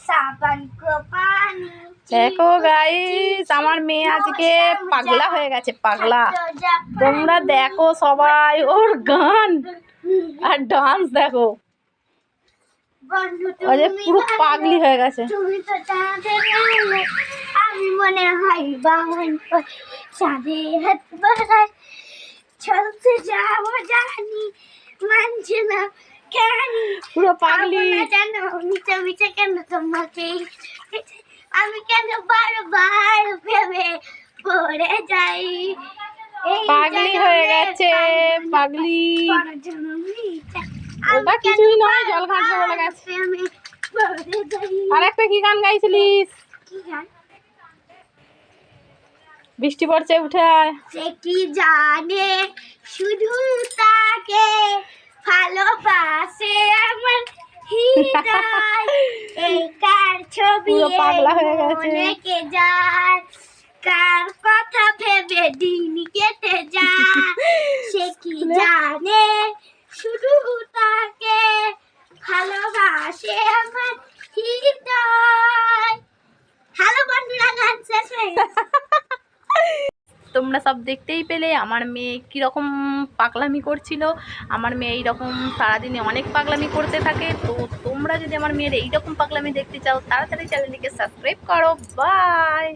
सावन को पानी দেখো গাইস, আমার মেয়ে আজকে পাগলা হয়ে গেছে, পাগলা। তোমরা দেখো সবাই ওর গান আর ডান্স দেখো, ও যে পুরো পাগলি হয়ে গেছে। তুমি তো চাঁদের আলো, আমি মনে হয় বামন চাঁদে হাত বাড়ায় চলতে যাবো জানি মানছে না কেন পুরো পাগলি। কেন মিছে মিছে কেন তোমাকে আমি কেন বারবার ভেবে পড়ে যাই পাগলি হয়ে গেছে, পাগলি। ওটা কিছুই নয়, জল ঘাটতে বলে গেছে। আমি পড়ে যাই। আর একটা কি গান গাইছিলিস? কি গান? বৃষ্টি পড়ছে উঠে। সে কি জানে শুধু তাকে ভালোবাসে আমার হৃদয় এই কার ছবি পুরো পাগলা হয়ে গেছে। মনে কে যায় কার কথা ভেবে দিন কেটে যায় সে কি জানে শুধু তাকে ভালোবাসে আমার হৃদয়। হ্যালো বন্ধুরা, গান শেষ হয়ে গেছে। তোমরা সব দেখতেই পেলে আমার মেয়ে কীরকম পাগলামি করছিল। আমার মেয়ে এইরকম সারাদিনে অনেক পাগলামি করতে থাকে। তো তোমরা যদি আমার মেয়ের এইরকম পাগলামি দেখতে চাও, তাড়াতাড়ি চ্যানেলটিকে সাবস্ক্রাইব করো। বাই।